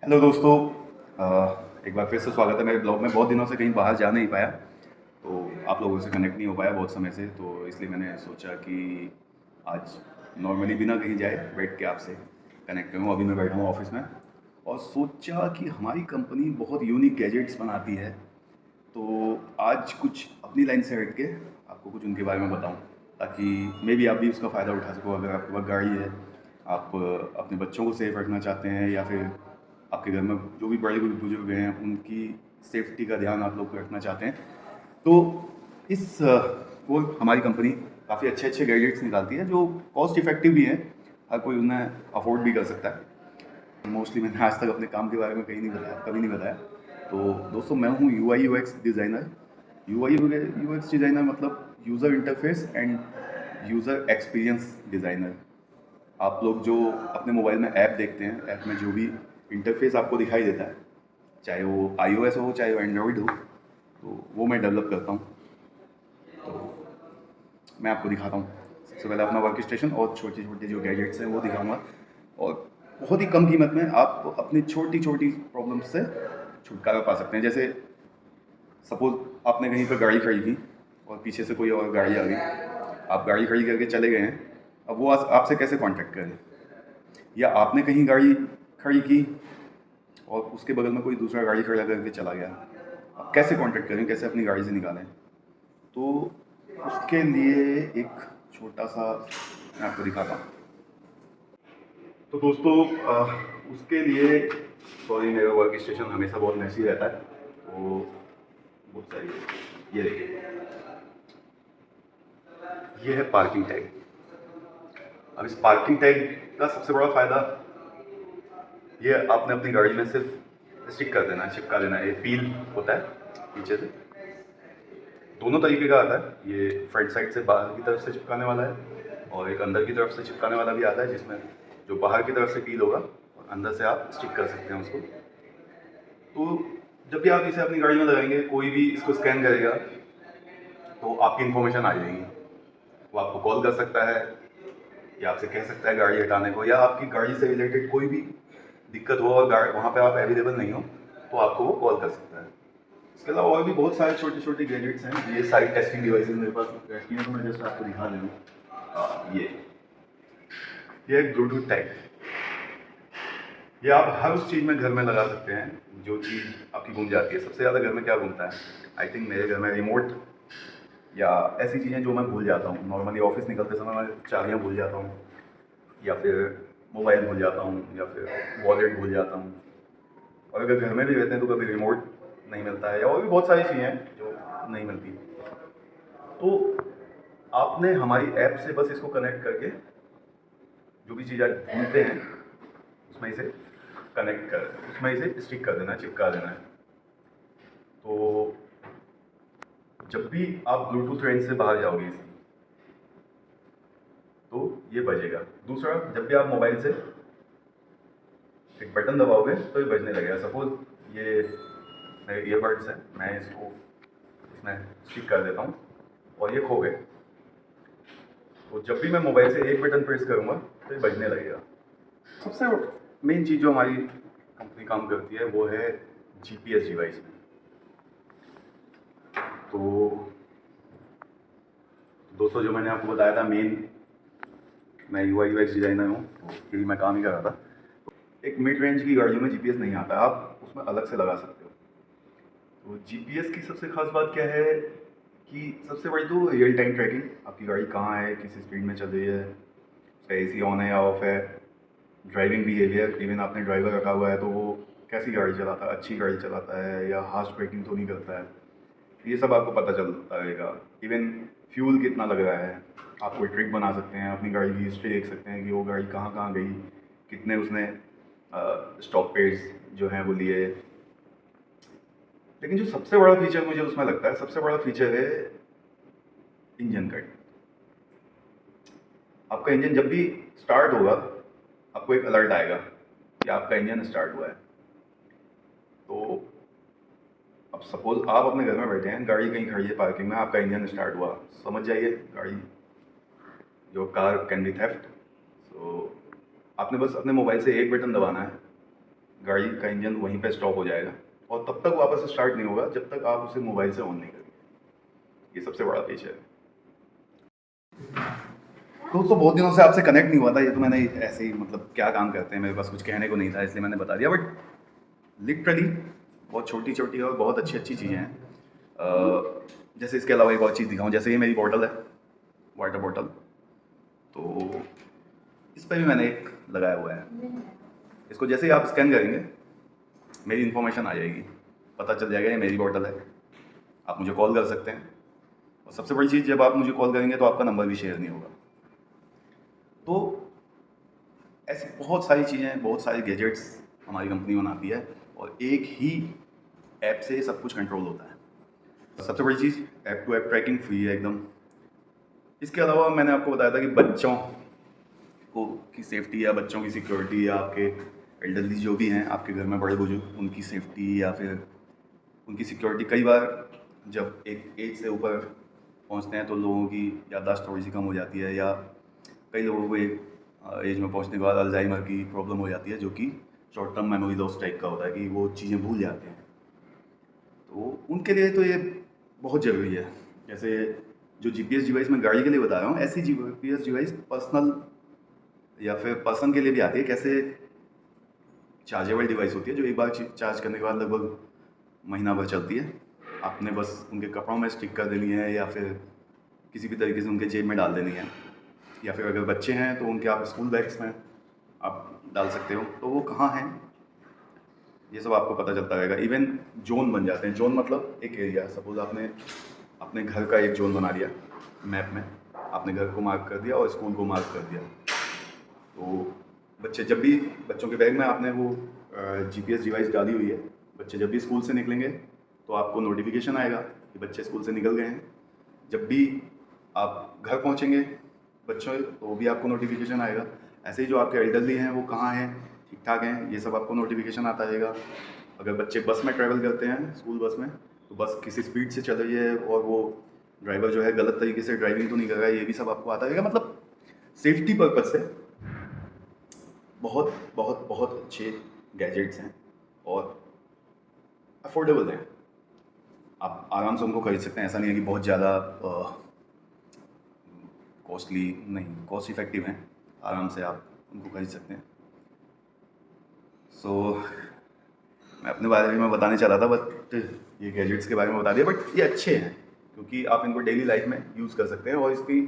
Hello दोस्तों। एक बार फिर से स्वागत है मेरे ब्लॉग में। बहुत दिनों से कहीं बाहर जा नहीं पाया, तो आप लोगों से कनेक्ट नहीं हो पाया बहुत समय से, तो इसलिए मैंने सोचा कि आज नॉर्मली बिना कहीं जाए बैठ के आपसे कनेक्ट करूँ। अभी मैं बैठा हूँ ऑफिस में और सोचा कि हमारी कंपनी बहुत यूनिक गैजेट्स बनाती है, तो आज कुछ अपनी लाइन से हट के आपको कुछ उनके बारे में बताऊं, ताकि मे बी आप भी उसका फ़ायदा उठा सको। अगर आपके पास गाड़ी है, आप अपने बच्चों को सेफ रखना चाहते हैं, या फिर आपके घर में जो भी बड़े बुजुर्ग हैं उनकी सेफ्टी का ध्यान आप लोग रखना चाहते हैं, तो इस वो हमारी कंपनी काफ़ी अच्छे अच्छे गैजेट्स निकालती है जो कॉस्ट इफ़ेक्टिव भी हैं। हर कोई उन्हें अफोर्ड भी कर सकता है। मोस्टली मैंने आज तक अपने काम के बारे में कहीं नहीं बताया, कभी नहीं बताया। तो दोस्तों, मैं हूँ UI UX designer. UI UX designer मतलब user interface and user experience designer. आप लोग जो अपने मोबाइल में ऐप देखते हैं, ऐप में जो भी इंटरफेस आपको दिखाई देता है, चाहे वो iOS हो चाहे वो एंड्रॉयड हो, तो वो मैं डेवलप करता हूँ। तो मैं आपको दिखाता हूँ। सबसे पहले अपना वर्क स्टेशन और छोटे छोटे जो गैजेट्स हैं वो दिखाऊंगा, और बहुत ही कम कीमत में आप अपनी छोटी छोटी प्रॉब्लम से छुटकारा पा सकते हैं। जैसे सपोज आपने कहीं पर गाड़ी खड़ी की और पीछे से कोई और गाड़ी आ गई, आप गाड़ी खड़ी करके चले गए हैं। अब वो आपसे कैसे कांटेक्ट करें, या आपने कहीं गाड़ी खड़ी की और उसके बगल में कोई दूसरा गाड़ी खड़ा करके चला गया, अब कैसे कांटेक्ट करें, कैसे अपनी गाड़ी से निकालें। तो उसके लिए एक छोटा सा मैं आपको दिखाता हूँ। तो दोस्तों, उसके लिए सॉरी, मेरा वर्क स्टेशन हमेशा बहुत मैसी रहता है, तो बहुत सारी, ये देखिए, ये है पार्किंग टैग। अब इस पार्किंग टैग का सबसे बड़ा फ़ायदा ये, आपने अपनी गाड़ी में सिर्फ स्टिक कर देना है, चिपका देना है। ये पील होता है पीछे से, दोनों तरीके का आता है। ये फ्रंट साइड से बाहर की तरफ से चिपकाने वाला है, और एक अंदर की तरफ से चिपकाने वाला भी आता है, जिसमें जो बाहर की तरफ से पील होगा और अंदर से आप स्टिक कर सकते हैं उसको। तो जब भी आप इसे अपनी गाड़ी में लगाएंगे, कोई भी इसको स्कैन करेगा तो आपकी इन्फॉर्मेशन आ जाएगी। वो आपको कॉल कर सकता है, या आपसे कह सकता है गाड़ी हटाने को, या आपकी गाड़ी से रिलेटेड कोई भी दिक्कत हो और गाड़ी वहाँ पे आप अवेलेबल नहीं हो, तो आपको वो कॉल कर सकता है। इसके अलावा और भी बहुत सारे छोटे छोटे गैजेट्स हैं। ये सारी टेस्टिंग डिवाइसेस मेरे पास रखी हैं, तो मैं जस्ट आपको दिखा दे दूँ। ये एक ब्लूटूथ टैग। ये आप हर उस चीज़ में घर में लगा सकते हैं जो चीज़ आपकी घूम जाती है। सबसे ज़्यादा घर में क्या घूमता है, आई थिंक मेरे घर में रिमोट, या ऐसी चीज़ें जो मैं भूल जाता हूँ। नॉर्मली ऑफिस निकलते समय मैं चाबियाँ भूल जाता हूँ, या फिर मोबाइल भूल जाता हूँ, या फिर वॉलेट भूल जाता हूँ। और अगर घर में भी रहते हैं तो कभी रिमोट नहीं मिलता है, या और भी बहुत सारी चीज़ें हैं जो नहीं मिलती। तो आपने हमारी ऐप से बस इसको कनेक्ट करके जो भी चीज़ आप ढूंढते हैं उसमें इसे कनेक्ट कर, उसमें इसे स्टिक कर देना है, चिपका देना है। तो जब भी आप ब्लूटूथ रेंज से बाहर जाओगे इसकी, तो ये बजेगा। दूसरा, जब भी आप मोबाइल से एक बटन दबाओगे तो ये बजने लगेगा। सपोज ये मेरे ईयरबड्स हैं, मैं इसको इसमें स्टिक कर देता हूँ और ये खो गए, तो जब भी मैं मोबाइल से एक बटन प्रेस करूँगा तो ये बजने लगेगा। सबसे मेन चीज़ जो हमारी कंपनी काम करती है वो है GPS डिवाइस में। तो दोस्तों, जो मैंने आपको बताया था मेन, मैं UI UX डिज़ाइनर हूँ, तो यही मैं काम ही कर रहा था। एक मिड रेंज की गाड़ियों में GPS नहीं आता, आप उसमें अलग से लगा सकते हो। तो GPS की सबसे खास बात क्या है कि सबसे बड़ी तो रियल टाइम ट्रैकिंग, आपकी गाड़ी कहाँ है, किस स्पीड में चल रही है, उसका AC ऑन है या ऑफ है, ड्राइविंग बिहेवियर, इवन आपने ड्राइवर रखा हुआ है तो वो कैसी गाड़ी चलाता है, अच्छी गाड़ी चलाता है या हार्श ब्रेकिंग तो नहीं करता है, ये सब आपको पता चलता रहेगा। इवन फ्यूल कितना लग रहा है, आप कोई ट्रिक बना सकते हैं, अपनी गाड़ी की हिस्ट्री देख सकते हैं कि वो गाड़ी कहाँ कहाँ गई, कितने उसने स्टॉप पेड्स जो हैं वो लिए। लेकिन जो सबसे बड़ा फीचर मुझे उसमें लगता है, सबसे बड़ा फीचर है इंजन कट। आपका इंजन जब भी स्टार्ट होगा, आपको एक अलर्ट आएगा कि आपका इंजन स्टार्ट हुआ है। तो अब सपोज आप अपने घर में बैठे हैं, गाड़ी कहीं खड़ी है पार्किंग में, आपका इंजन स्टार्ट हुआ, समझ जाइए गाड़ी, your car can be theft. So आपने बस अपने मोबाइल से एक बटन दबाना है गाड़ी का इंजन वहीं पे स्टॉप हो जाएगा और तब तक वापस से स्टार्ट नहीं होगा जब तक आप उसे मोबाइल से ऑन नहीं करेंगे। ये सबसे बड़ा फीचर है। दोस्तों बहुत दिनों से आपसे कनेक्ट नहीं हुआ था, ये तो मैंने ऐसे ही मतलब क्या काम करते हैं, मेरे पास कुछ कहने को नहीं था इसलिए मैंने बता दिया। बट लिटरली बहुत छोटी छोटी और बहुत अच्छी अच्छी चीज़ें हैं। जैसे इसके अलावा एक और चीज़ दिखाऊँ, जैसे ये मेरी बॉटल है, वाटर बॉटल, तो इस पर भी मैंने एक लगाया हुआ है। इसको जैसे ही आप स्कैन करेंगे मेरी इन्फॉर्मेशन आ जाएगी, पता चल जाएगा ये मेरी बॉटल है, आप मुझे कॉल कर सकते हैं। और सबसे बड़ी चीज़, जब आप मुझे कॉल करेंगे तो आपका नंबर भी शेयर नहीं होगा। तो ऐसी बहुत सारी चीज़ें, बहुत सारे गैजेट्स हमारी कंपनी बनाती है और एक ही ऐप से सब कुछ कंट्रोल होता है। सबसे बड़ी चीज़, app to app tracking free है एकदम। इसके अलावा मैंने आपको बताया था कि बच्चों को की सेफ्टी या बच्चों की सिक्योरिटी या आपके एल्डरली जो भी हैं आपके घर में बड़े बुजुर्ग, उनकी सेफ्टी या फिर उनकी सिक्योरिटी, कई बार जब एक एज से ऊपर पहुंचते हैं तो लोगों की याददाश्त थोड़ी सी कम हो जाती है, या कई लोगों को एक एज में पहुंचने के बाद अल्जाइमर की प्रॉब्लम हो जाती है, जो कि short term memory loss type का होता है कि वो चीज़ें भूल जाते हैं। तो उनके लिए तो ये बहुत ज़रूरी है। जैसे जो जीपीएस डिवाइस मैं गाड़ी के लिए बता रहा हूँ, ऐसी जीपीएस डिवाइस पर्सनल या फिर पर्सन के लिए भी आती है। कैसे चार्जेबल डिवाइस होती है जो एक बार चार्ज करने के बाद लगभग महीना भर चलती है, आपने बस उनके कपड़ों में स्टिक कर देनी है या फिर किसी भी तरीके से उनके जेब में डाल देनी है, या फिर अगर बच्चे हैं तो उनके आप स्कूल बैग्स में आप डाल सकते हो। तो वो कहाँ हैं ये सब आपको पता चलता रहेगा। इवन जोन बन जाते हैं। जोन मतलब एक एरिया, सपोज आपने अपने घर का एक जोन बना लिया मैप में, आपने घर को मार्क कर दिया और स्कूल को मार्क कर दिया। तो बच्चे जब भी, बच्चों के बैग में आपने वो जीपीएस डिवाइस डाली हुई है, बच्चे जब भी स्कूल से निकलेंगे तो आपको नोटिफिकेशन आएगा कि बच्चे स्कूल से निकल गए हैं। जब भी आप घर पहुंचेंगे बच्चों, तो भी आपको नोटिफिकेशन आएगा। ऐसे ही जो आपके एल्डरली हैं वो कहाँ हैं, ठीक ठाक हैं, ये सब आपको नोटिफिकेशन आता रहेगा। अगर बच्चे बस में ट्रैवल करते हैं, स्कूल बस में, तो बस किसी स्पीड से चल रही है और वो ड्राइवर जो है गलत तरीके से ड्राइविंग तो नहीं कर रहा है, ये भी सब आपको आता रहेगा। मतलब सेफ्टी पर्पज़ से बहुत बहुत बहुत अच्छे गैजेट्स हैं और अफोर्डेबल हैं। आप आराम से उनको खरीद सकते हैं। ऐसा नहीं है कि बहुत ज़्यादा कॉस्टली, नहीं, कॉस्ट इफ़ेक्टिव हैं, आराम से आप उनको खरीद सकते हैं। सो मैं अपने बारे में बताने चला था, बट ये गैजेट्स के बारे में बता दिया। बट ये अच्छे हैं क्योंकि आप इनको डेली लाइफ में यूज़ कर सकते हैं। और इसकी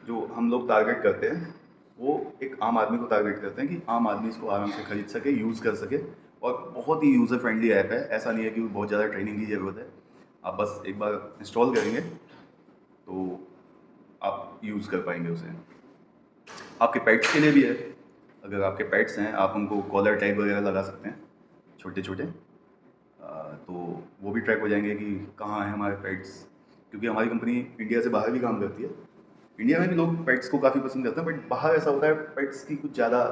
जो हम लोग टारगेट करते हैं वो एक आम आदमी को टारगेट करते हैं कि आम आदमी इसको आराम से खरीद सके, यूज़ कर सके। और बहुत ही यूज़र फ्रेंडली ऐप है। ऐसा नहीं है कि बहुत ज़्यादा ट्रेनिंग की ज़रूरत है, आप बस एक बार इंस्टॉल करेंगे तो आप यूज़ कर पाएंगे उसे। आपके पेट्स के लिए भी है। अगर आपके पेट्स हैं आप उनको कॉलर टैग वगैरह लगा सकते हैं छोटे छोटे, तो वो भी ट्रैक हो जाएंगे कि कहाँ हैं हमारे पेट्स। क्योंकि हमारी कंपनी इंडिया से बाहर भी काम करती है। इंडिया में भी लोग पेट्स को काफ़ी पसंद करते हैं, बट बाहर ऐसा होता है पेट्स की कुछ ज़्यादा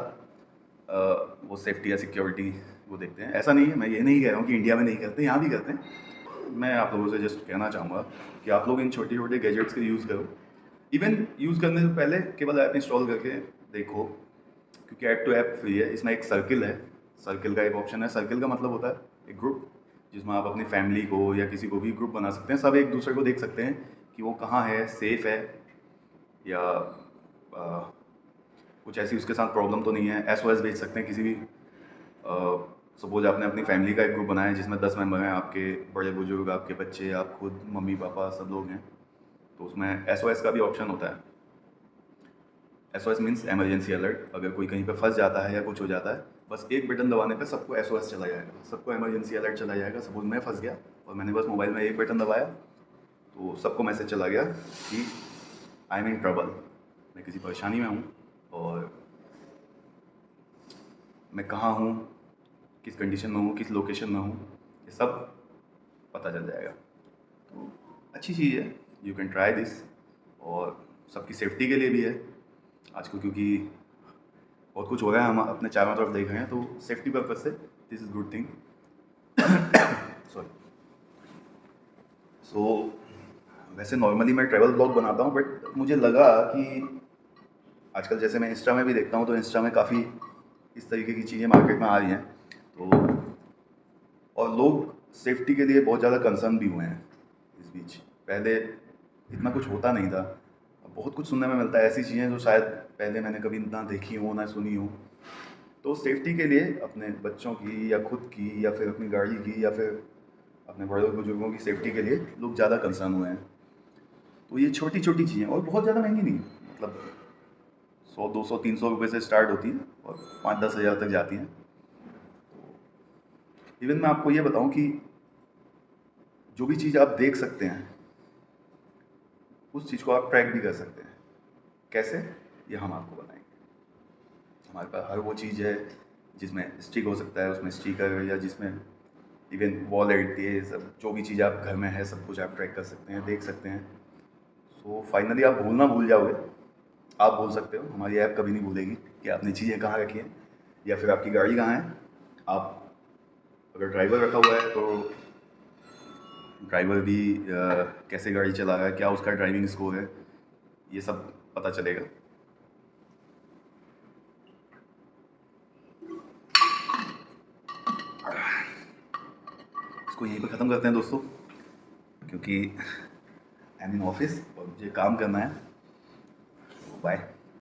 वो सेफ्टी या सिक्योरिटी वो देखते हैं। ऐसा नहीं है, मैं ये नहीं कह रहा हूँ कि इंडिया में नहीं करते, यहाँ भी करते हैं। मैं आप लोगों से जस्ट कहना चाहूँगा कि आप लोग इन छोटे छोटे गैजेट्स का यूज़ करो। इवन यूज़ करने से पहले केवल ऐप इंस्टॉल करके देखो, क्योंकि ऐप टू ऐप फ्री है। इसमें एक सर्किल है, सर्किल का एक ऑप्शन है। सर्किल का मतलब होता है एक ग्रुप, जिसमें आप अपनी फैमिली को या किसी को भी ग्रुप बना सकते हैं। सब एक दूसरे को देख सकते हैं कि वो कहाँ है, सेफ़ है या कुछ ऐसी उसके साथ प्रॉब्लम तो नहीं है। एसओएस भेज सकते हैं किसी भी, सपोज आपने अपनी फैमिली का एक ग्रुप बनाया है जिसमें 10 मेंबर हैं, आपके बड़े बुजुर्ग, आपके बच्चे, आप खुद, मम्मी पापा, सब लोग हैं, तो उसमें एसओएस का भी ऑप्शन होता है। SOS means emergency alert. अगर कोई कहीं पे फंस जाता है या कुछ हो जाता है, बस एक बटन दबाने पे सबको एसओएस चला जाएगा, सबको इमरजेंसी अलर्ट चला जाएगा। सपोज मैं फंस गया और मैंने बस मोबाइल में एक बटन दबाया तो सबको मैसेज चला गया कि आई एम इन ट्रबल, मैं किसी परेशानी में हूँ और मैं कहाँ हूँ, किस कंडीशन में हूँ, किस लोकेशन में हूँ, ये सब पता चल जाएगा। तो अच्छी चीज़ है, यू कैन ट्राई दिस। और सबकी सेफ्टी के लिए भी है आजकल, क्योंकि बहुत कुछ हो रहा है, हम अपने चारों तरफ देख रहे हैं, तो सेफ्टी पर्पज से this is good thing. Sorry. So वैसे नॉर्मली मैं ट्रैवल ब्लॉग बनाता हूँ, बट मुझे लगा कि आजकल जैसे मैं इंस्टा में भी देखता हूँ, तो इंस्टा में काफ़ी इस तरीके की चीज़ें मार्केट में आ रही हैं, तो और लोग सेफ्टी के लिए बहुत ज़्यादा कंसर्न भी हुए हैं इस बीच। पहले इतना कुछ होता नहीं था, अब बहुत कुछ सुनने में मिलता है, ऐसी चीज़ें जो शायद पहले मैंने कभी ना देखी हो ना सुनी हो। तो सेफ्टी के लिए अपने बच्चों की या खुद की या फिर अपनी गाड़ी की या फिर अपने बड़े बुजुर्गों की सेफ्टी के लिए लोग ज़्यादा कंसर्न हुए हैं। तो ये छोटी छोटी चीज़ें और बहुत ज़्यादा महंगी नहीं, मतलब 100 200 300 रुपये से स्टार्ट होती हैं और 5-10 हज़ार तक जाती हैं। इवन मैं आपको ये बताऊं कि जो भी चीज़ आप देख सकते हैं उस चीज़ को आप ट्रैक भी कर सकते हैं। कैसे? ये हम आपको बताएंगे। हमारे पास हर वो चीज़ है जिसमें स्टिक हो सकता है, उसमें स्टिकर, या जिसमें इवन वॉलेट, ये सब जो भी चीज़ आप घर में है सब कुछ आप ट्रैक कर सकते हैं, देख सकते हैं। सो फाइनली आप भूल जाओगे। आप भूल सकते हो, हमारी ऐप कभी नहीं भूलेगी कि आपने चीज़ें कहाँ रखी हैं या फिर आपकी गाड़ी कहाँ है। आप अगर ड्राइवर रखा हुआ है तो ड्राइवर भी कैसे गाड़ी चला रहा है, क्या उसका ड्राइविंग स्कोर है, ये सब पता चलेगा। इसको यहीं पर ख़त्म करते हैं दोस्तों, क्योंकि आई एम इन ऑफिस और मुझे काम करना है। बाय।